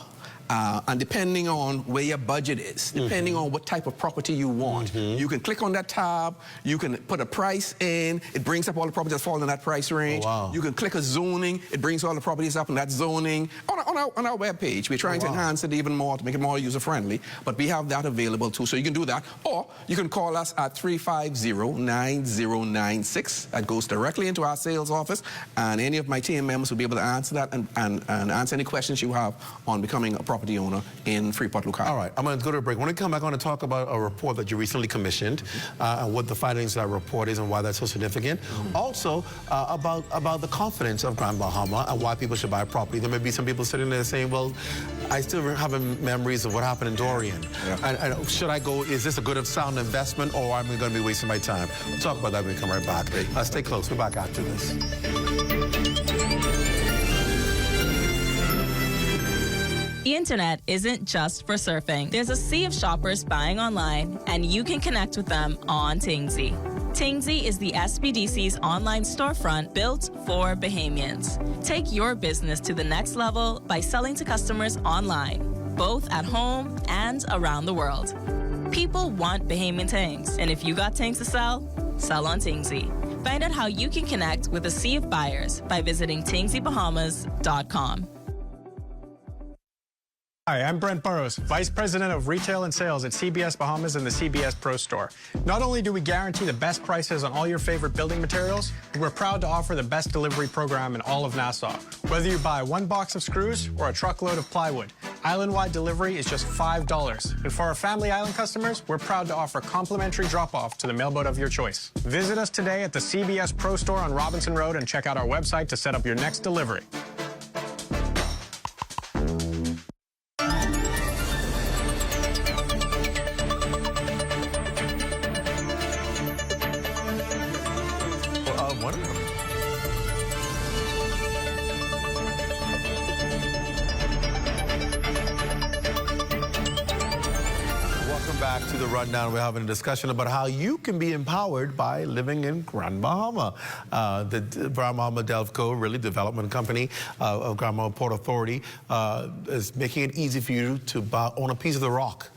And depending on where your budget is, depending on what type of property you want, you can click on that tab, you can put a price in, it brings up all the properties that fall in that price range. You can click a zoning, it brings all the properties up in that zoning. On our webpage, we're trying to enhance it even more to make it more user-friendly, but we have that available too, so you can do that. Or you can call us at 350-9096. That goes directly into our sales office, and any of my team members will be able to answer that and answer any questions you have on becoming a property owner in Freeport Lucas. All right, I'm going to go to a break. When we come back, I'm going to talk about a report that you recently commissioned and what the findings of that report is and why that's so significant. Also, about the confidence of Grand Bahama and why people should buy property. There may be some people sitting there saying, well, I still have memories of what happened in Dorian. And should I go, is this a good, sound investment, or am I going to be wasting my time? We'll talk about that when we come right back. Stay close. We're back after this. The internet isn't just for surfing. There's a sea of shoppers buying online, and you can connect with them on Tingsy. Tingsy is the SBDC's online storefront built for Bahamians. Take your business to the next level by selling to customers online, both at home and around the world. People want Bahamian things, and if you got things to sell, sell on Tingsy. Find out how you can connect with a sea of buyers by visiting TingsyBahamas.com. Hi, I'm Brent Burrows, Vice President of Retail and Sales at CBS Bahamas and the CBS Pro Store. Not only do we guarantee the best prices on all your favorite building materials, we're proud to offer the best delivery program in all of Nassau. Whether you buy one box of screws or a truckload of plywood, island-wide delivery is just $5. And for our Family Island customers, we're proud to offer complimentary drop-off to the mailboat of your choice. Visit us today at the CBS Pro Store on Robinson Road and check out our website to set up your next delivery. To the rundown, we're having a discussion about how you can be empowered by living in Grand Bahama. The Grand Bahama Delco, really development company of Grand Bahama Port Authority, is making it easy for you to own a piece of the rock.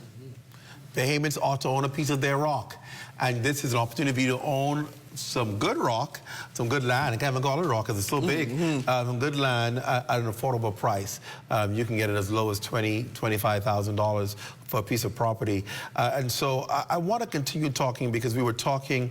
Bahamians ought to own a piece of their rock, and this is an opportunity for you to own some good rock, some good land. I can't even call it rock because it's so big. Some good land at an affordable price. You can get it as low as $20,000, $25,000 for a piece of property. And so I want to continue talking because we were talking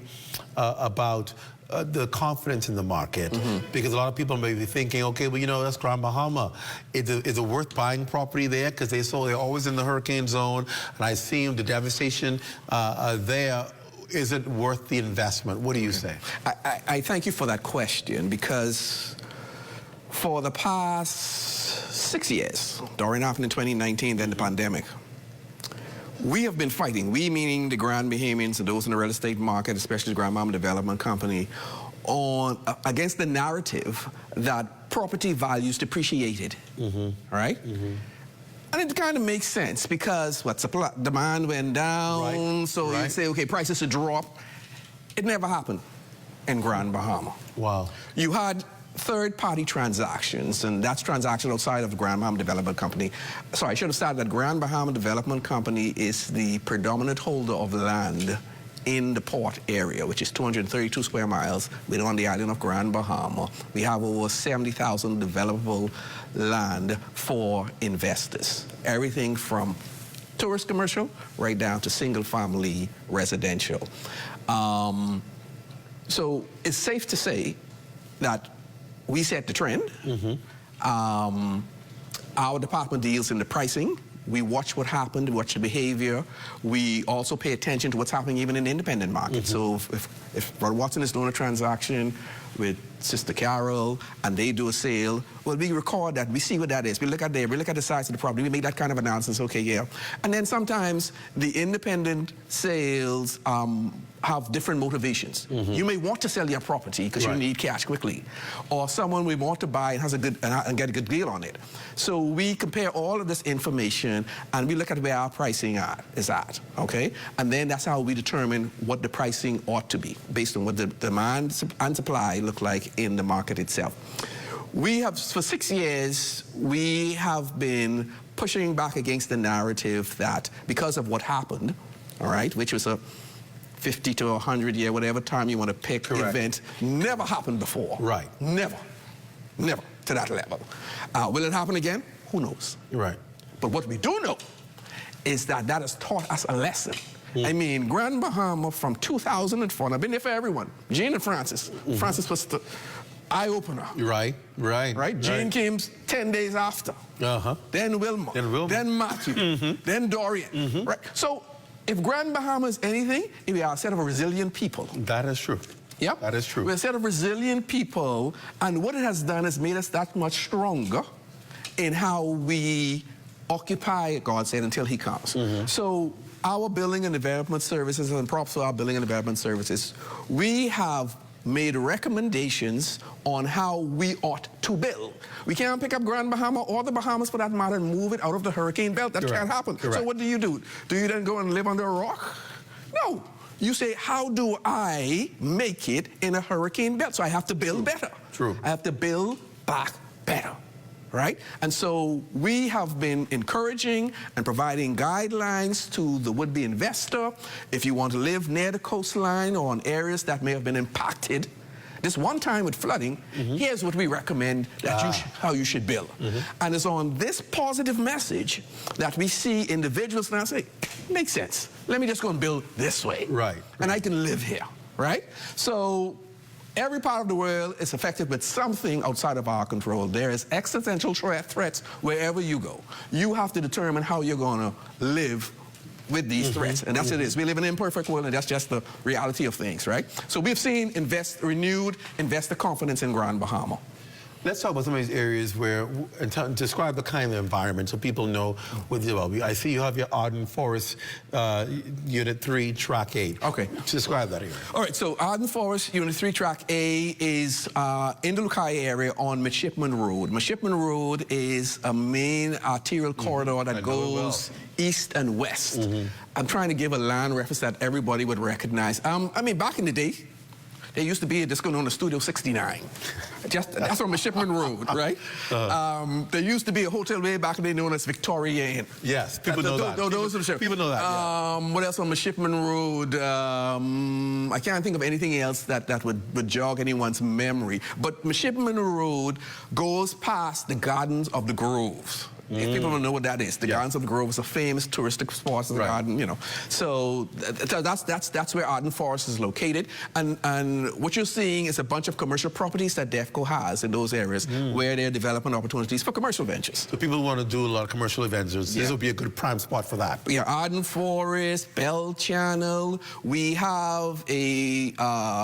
about the confidence in the market, because a lot of people may be thinking, okay, well, you know, that's Grand Bahama. Is it worth buying property there? Because they're always in the hurricane zone, and I see the devastation there. Is it worth the investment? What do you say? I thank you for that question, because for the past 6 years, Dorian happened in 2019, then the pandemic, we have been fighting, we meaning the Grand Bahamians and those in the real estate market, especially the Grand Bahama Development Company, against the narrative that property values depreciated, right? And it kind of makes sense because supply, demand went down, so you say, okay, prices should drop. It never happened in Grand Bahama. Wow. You had third-party transactions, and that's transactions outside of the Grand Bahama Development Company. Sorry, I should have started that Grand Bahama Development Company is the predominant holder of land in the port area, which is 232 square miles within the island of Grand Bahama. We have over 70,000 developable land for investors. Everything from tourist commercial right down to single-family residential. So it's safe to say that we set the trend. Our department deals in the pricing, We watch what happened, watch the behavior. We also pay attention to what's happening even in the independent market. So if Brother Watson is doing a transaction with Sister Carol and they do a sale, well, we record that, we see what that is. We look at the size of the property, we make that kind of analysis, okay, yeah. And then sometimes the independent sales have different motivations. You may want to sell your property because you need cash quickly, or someone may want to buy and has a good and get a good deal on it. So we compare all of this information and we look at where our pricing is at, okay? And then that's how we determine what the pricing ought to be based on what the demand and supply look like in the market itself. We have, for 6 years, we have been pushing back against the narrative that because of what happened, all right, which was a 50 to 100 year, whatever time you want to pick, event, never happened before. Right. Never to that level. Will it happen again? Who knows? Right. But what we do know is that that has taught us a lesson. I mean, Grand Bahama from 2004, and I've been there for everyone. Jean and Francis. Francis was the eye-opener. Right. Jean came 10 days after. Then Wilma. Then Matthew. Then Dorian. Right. So if Grand Bahama is anything, we are a set of resilient people. That is true. Yep. That is true. We're a set of resilient people, and what it has done is made us that much stronger in how we occupy, God said, until he comes. So our building and development services, and props to our building and development services, we have made recommendations on how we ought to build. We can't pick up Grand Bahama or the Bahamas for that matter and move it out of the hurricane belt. That can't happen. So what do? Do you then go and live under a rock? No. You say, how do I make it in a hurricane belt? So I have to build better. I have to build back better. Right? And so we have been encouraging and providing guidelines to the would-be investor. If you want to live near the coastline or in areas that may have been impacted, this one time with flooding, here's what we recommend that how you should build. And it's on this positive message that we see individuals now say, makes sense. Let me just go and build this way. And I can live here. Right? So every part of the world is affected with something outside of our control. There is existential threats wherever you go. You have to determine how you're going to live with these threats. And that's what it is. We live in an imperfect world, and that's just the reality of things, right? So we've seen renewed investor confidence in Grand Bahama. Let's talk about some of these areas where, and describe the kind of environment so people know what they're about. I see you have your Arden Forest Unit 3, Track 8. Okay. Describe that area. All right, so Arden Forest Unit 3, Track A is in the Lukai area on Midshipman Road. Midshipman Road is a main arterial corridor that goes east and west. I'm trying to give a land reference that everybody would recognize. I mean, back in the day, there used to be a disco known as Studio 69. That's on Midshipman Road, right? There used to be a hotel way back in the day known as Victoria Inn. Yes, people know that. People know that. What else on Midshipman Road? I can't think of anything else that would jog anyone's memory. But Midshipman Road goes past the Gardens of the Groves. If people don't know what that is, the Gardens of the Grove is a famous touristic spot in the garden, you know. So that's where Arden Forest is located. And what you're seeing is a bunch of commercial properties that DEFCO has in those areas where they're developing opportunities for commercial ventures. So people want to do a lot of commercial ventures. This will be a good prime spot for that. Yeah, Arden Forest, Bell Channel. We have a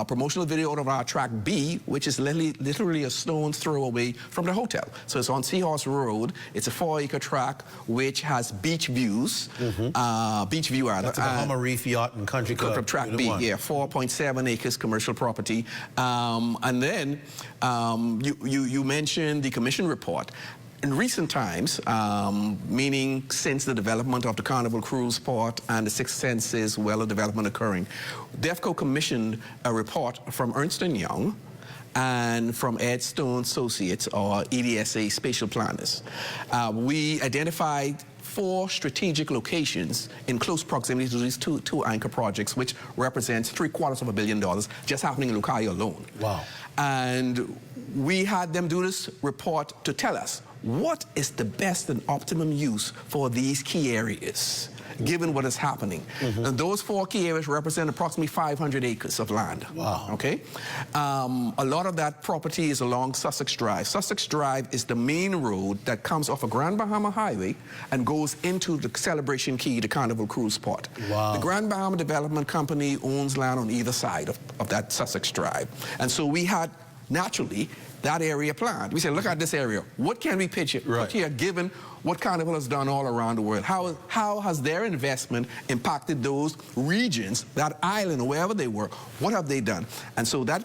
promotional video out of our Track B, which is literally a stone's throw away from the hotel. So it's on Seahorse Road. It's a 4-acre track which has beach views. Beach view rather. That's a Bahama Reef Yacht and Country Club. Track B, 4.7 acres commercial property. And then you mentioned the commission report. In recent times, meaning since the development of the Carnival Cruise Port and the Six Senses well development occurring, DEFCO commissioned a report from Ernst & Young and from Ed Stone Associates, or EDSA Spatial Planners. We identified 4 strategic locations in close proximity to these two anchor projects, which represents $750 million just happening in Lukai alone. Wow. And we had them do this report to tell us what is the best and optimum use for these key areas. given what is happening. And those 4 key areas represent approximately 500 acres of land. Wow. Okay? A lot of that property is along Sussex Drive. Sussex Drive is the main road that comes off a Grand Bahama Highway and goes into the Celebration Key, the Carnival Cruise Port. Wow. The Grand Bahama Development Company owns land on either side of that Sussex Drive. And so we had, naturally, that area planned. We said, look at this area. What can we pitch it? Put here, given what Carnival has done all around the world? How has their investment impacted those regions, that island, or wherever they were? What have they done? And so that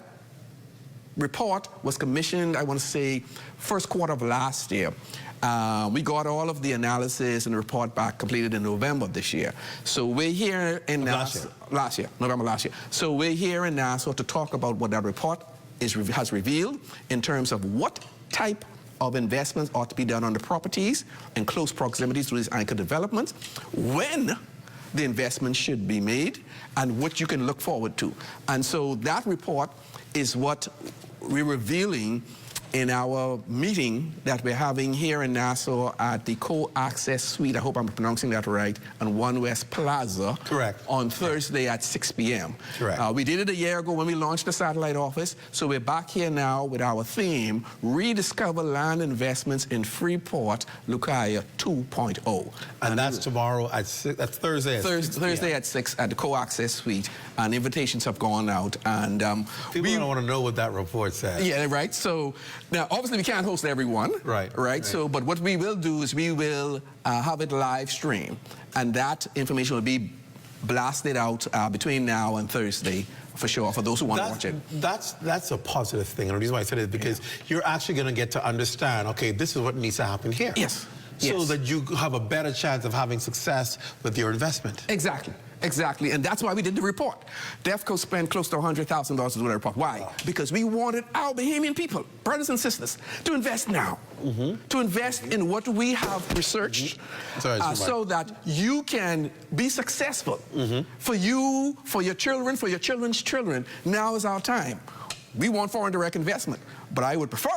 report was commissioned, I want to say, first quarter of last year. We got all of the analysis and the report back completed in November of this year. So we're here in Nassau. November last year. So we're here in Nassau to talk about what that report has revealed in terms of what type of investments ought to be done on the properties in close proximity to these anchor developments, when the investment should be made, and what you can look forward to. And so that report is what we're revealing in our meeting that we're having here in Nassau at the Co-Access Suite, I hope I'm pronouncing that right, on One West Plaza. Correct. On Thursday at 6 p.m. Correct. We did it a year ago when we launched the satellite office, so we're back here now with our theme, Rediscover Land Investments in Freeport, Lucaya 2.0. And that's tomorrow at 6, that's Thursday at 6. Thursday at 6 at the Co-Access Suite, and invitations have gone out. And people don't want to know what that report says. Yeah, right. So now, obviously, we can't host everyone. Right. So, but what we will do is we will have it live stream, and that information will be blasted out between now and Thursday, for sure, for those who want to watch it. That's a positive thing, and the reason why I said it is because you're actually going to get to understand, okay, this is what needs to happen here. Yes. So that you have a better chance of having success with your investment. Exactly. Exactly, and that's why we did the report. DEFCO spent close to $100,000 to do the report. Why? Wow. Because we wanted our Bahamian people, brothers and sisters, to invest now, to invest in what we have researched, so that you can be successful. For you, for your children, for your children's children. Now is our time. We want foreign direct investment, but I would prefer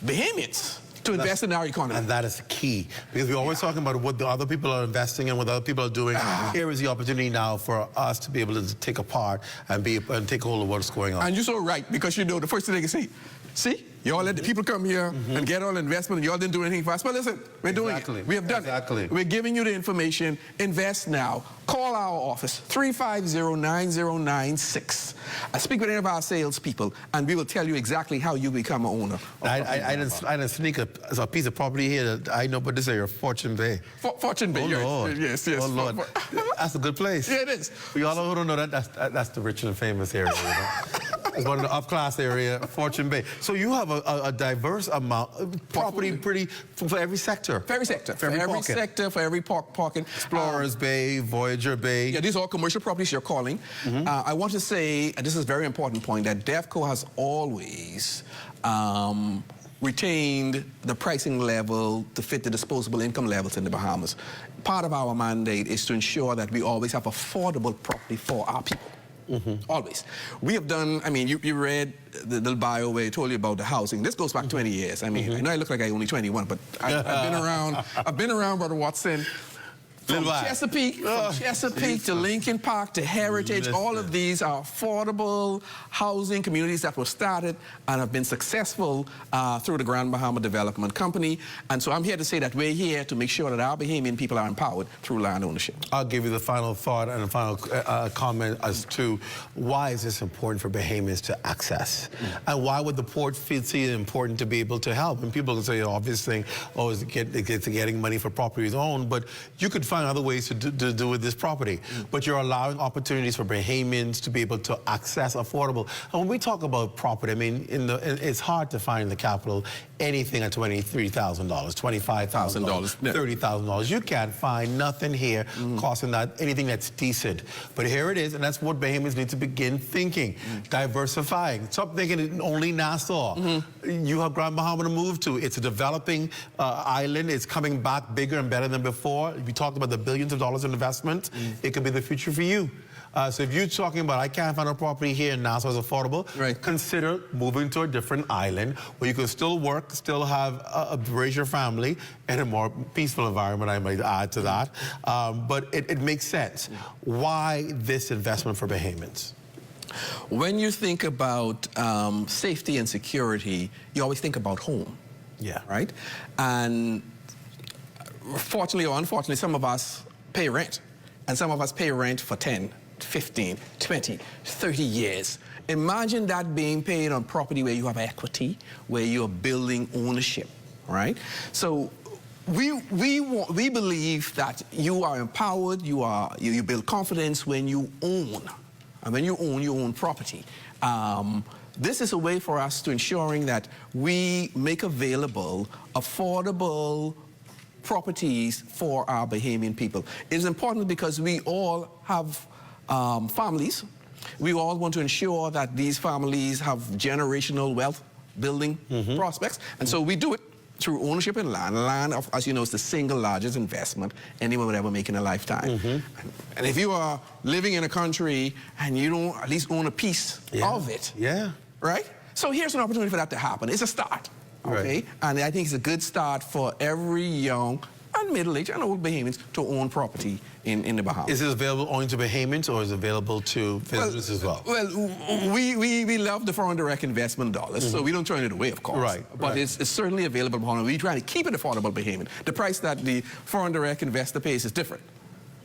Bahamians to invest in our economy. And that is the key, because we're always talking about what the other people are investing in, what other people are doing. Here is the opportunity now for us to be able to take a part and take hold of what's going on. And you're so right, because you know the first thing they can say, see, y'all let the people come here and get all the investment, and y'all didn't do anything for us. But listen, we're doing it. We have done it. We're giving you the information. Invest now. Call our office, 350-9096. Speak with any of our salespeople, and we will tell you exactly how you become an owner. I didn't sneak a piece of property here that I know, but this is Fortune Bay. Fortune Bay, Lord. Yes. Oh, Lord. That's a good place. Yeah, it is. We all don't know that's the rich and famous area. You know? It's one of the upclass area, Fortune Bay. So you have a diverse amount of property for every sector. For every sector. For every sector, for every pocket. Explorers Bay, Voyager Bay. Yeah, these are all commercial properties you're calling. I want to say, and this is a very important point, that DEFCO has always retained the pricing level to fit the disposable income levels in the Bahamas. Part of our mandate is to ensure that we always have affordable property for our people. Always. We have done, I mean, you read the little bio where it told you about the housing. This goes back 20 years. I mean, I know I look like I'm only 21, but I've been around, Brother Watson. From Chesapeake to Lincoln Park to Heritage, all of these are affordable housing communities that were started and have been successful through the Grand Bahama Development Company. And so I'm here to say that we're here to make sure that our Bahamian people are empowered through land ownership. I'll give you the final thought and a final comment as to why is this important for Bahamians to access? And why would the port see it important to be able to help? And people can say, obvious thing, is getting money for properties owned, but you could find other ways to do with this property. But you're allowing opportunities for Bahamians to be able to access affordable. And when we talk about property, I mean, it's hard to find in the capital anything at $23,000, $25,000, $30,000. You can't find nothing here costing that anything that's decent. But here it is, and that's what Bahamians need to begin thinking, diversifying. Stop thinking only Nassau. You have Grand Bahama to move to. It's a developing island. It's coming back bigger and better than before. We talked about the billions of dollars in investment. It could be the future for you. So if you're talking about, I can't find a property here in Nassau that's affordable, consider moving to a different island where you can still work, still have raise your family in a more peaceful environment, I might add to that. But it makes sense. Why this investment for Bahamians? When you think about safety and security, you always think about home. Yeah. Right? And fortunately or unfortunately, some of us pay rent. And some of us pay rent for 10, 15, 20, 30 years. Imagine that being paid on property where you have equity, where you're building ownership, right? So we believe that you are empowered, you build confidence when you own. And when you own property. This is a way for us to ensuring that we make available affordable properties for our Bahamian people. It is important because we all have families. We all want to ensure that these families have generational wealth building prospects. And so we do it through ownership in land. Land, as you know, is the single largest investment anyone would ever make in a lifetime. And if you are living in a country and you don't at least own a piece of it, right? So here's an opportunity for that to happen. It's a start, okay? And I think it's a good start for every young and middle-aged and old Bahamians to own property in the Bahamas. Is this available only to Bahamians or is it available to visitors as well? Well, we love the foreign direct investment dollars, so we don't turn it away, of course. Right. But it's certainly available to Bahamians. We try to keep it affordable Bahamian. The price that the foreign direct investor pays is different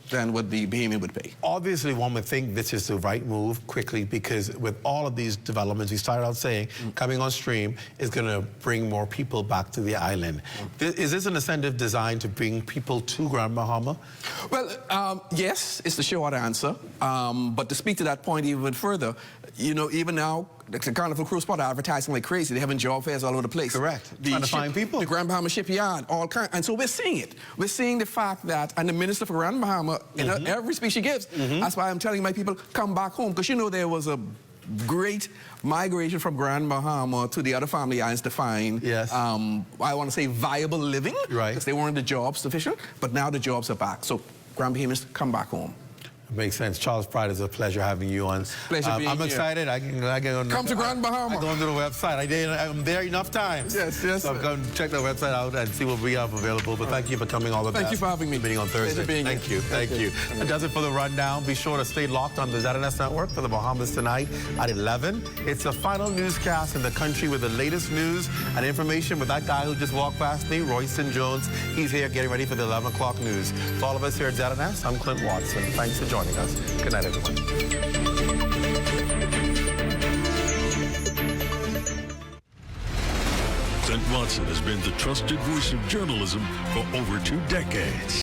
than what the Bahamian would pay. Obviously, one would think this is the right move quickly because with all of these developments, we started out saying coming on stream is going to bring more people back to the island. Is this an incentive designed to bring people to Grand Bahama? Well, yes, it's the short answer. But to speak to that point even further, you know, even now, the Carnival Cruise Port are advertising like crazy. They're having job fairs all over the place. Correct. Trying to find people. The Grand Bahama Shipyard, all kinds. And so we're seeing it. We're seeing the fact that, and the Minister for Grand Bahama, in every speech she gives, that's why I'm telling my people, come back home. Because you know there was a great migration from Grand Bahama to the other family islands to find, I want to say, viable living. Right. Because they weren't the jobs sufficient. But now the jobs are back. So Grand Bahamians, come back home. Makes sense. Charles Pride, it's a pleasure having you on. Pleasure being I'm here. excited. I can come to Grand Bahama. I go onto the website. I'm there enough times. Yes. So I'm going to check the website out and see what we have available. But thank you for coming all the best. Thank you for having me. Meeting on Thursday. Pleasure being Thank here. you. Thank you. That does it for the rundown. Be sure to stay locked on the ZNS Network for the Bahamas tonight at 11. It's the final newscast in the country with the latest news and information with that guy who just walked past me, Royston Jones. He's here getting ready for the 11 o'clock news. For all of us here at ZNS, I'm Clint Watson. Thanks for joining us. Good night, everyone. Clint Watson has been the trusted voice of journalism for over 2 decades.